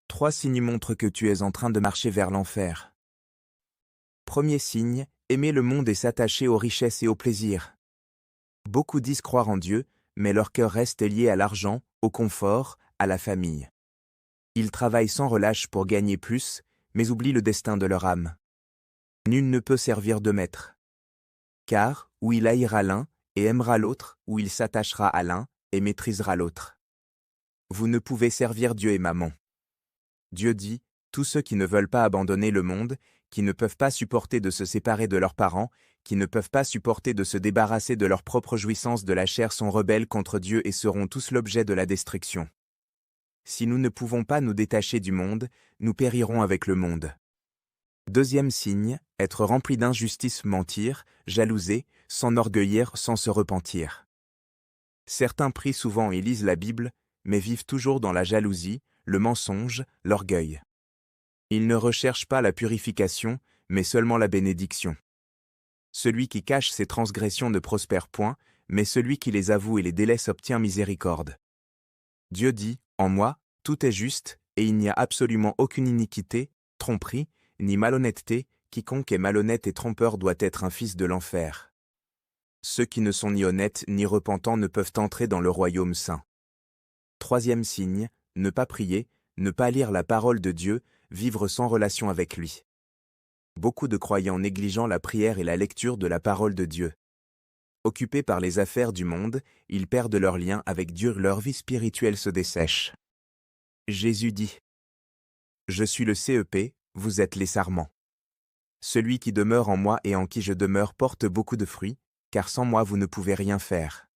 3 signes montrent que tu es en train de marcher vers l'enfer. Premier signe, aimer le monde et s'attacher aux richesses et aux plaisirs. Beaucoup disent croire en Dieu, mais leur cœur reste lié à l'argent, au confort, à la famille. Ils travaillent sans relâche pour gagner plus, mais oublient le destin de leur âme. Nul ne peut servir de maître. Car, ou il haïra l'un, et aimera l'autre, ou il s'attachera à l'un, et maîtrisera l'autre. Vous ne pouvez servir Dieu et Mammon. Dieu dit, tous ceux qui ne veulent pas abandonner le monde, qui ne peuvent pas supporter de se séparer de leurs parents, qui ne peuvent pas supporter de se débarrasser de leurs propres jouissances de la chair sont rebelles contre Dieu et seront tous l'objet de la destruction. Si nous ne pouvons pas nous détacher du monde, nous périrons avec le monde. Deuxième signe, être rempli d'injustice, mentir, jalouser, s'enorgueillir sans se repentir. Certains prient souvent et lisent la Bible, mais vivent toujours dans la jalousie, le mensonge, l'orgueil. Ils ne recherchent pas la purification, mais seulement la bénédiction. Celui qui cache ses transgressions ne prospère point, mais celui qui les avoue et les délaisse obtient miséricorde. Dieu dit, en moi, tout est juste, et il n'y a absolument aucune iniquité, tromperie, ni malhonnêteté, quiconque est malhonnête et trompeur doit être un fils de l'enfer. Ceux qui ne sont ni honnêtes ni repentants ne peuvent entrer dans le royaume saint. Troisième signe, ne pas prier, ne pas lire la parole de Dieu, vivre sans relation avec lui. Beaucoup de croyants négligeant la prière et la lecture de la parole de Dieu. Occupés par les affaires du monde, ils perdent leur lien avec Dieu, leur vie spirituelle se dessèche. Jésus dit, « Je suis le CEP, vous êtes les sarments. Celui qui demeure en moi et en qui je demeure porte beaucoup de fruits, car sans moi vous ne pouvez rien faire. »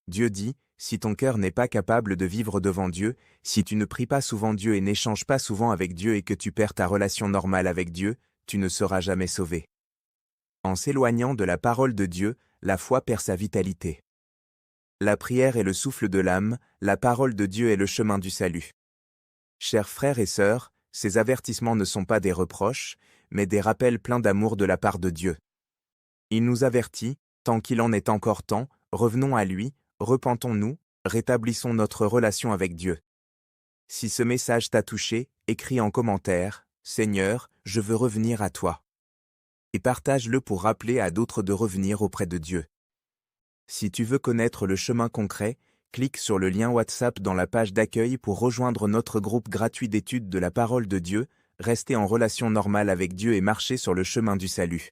Dieu dit, si ton cœur n'est pas capable de vivre devant Dieu, si tu ne pries pas souvent Dieu et n'échanges pas souvent avec Dieu et que tu perds ta relation normale avec Dieu, tu ne seras jamais sauvé. En s'éloignant de la parole de Dieu, la foi perd sa vitalité. La prière est le souffle de l'âme, la parole de Dieu est le chemin du salut. Chers frères et sœurs, ces avertissements ne sont pas des reproches, mais des rappels pleins d'amour de la part de Dieu. Il nous avertit, tant qu'il en est encore temps, revenons à lui, repentons-nous, rétablissons notre relation avec Dieu. Si ce message t'a touché, écris en commentaire, « Seigneur, je veux revenir à toi » et partage-le pour rappeler à d'autres de revenir auprès de Dieu. Si tu veux connaître le chemin concret, clique sur le lien WhatsApp dans la page d'accueil pour rejoindre notre groupe gratuit d'études de la parole de Dieu, rester en relation normale avec Dieu et marcher sur le chemin du salut.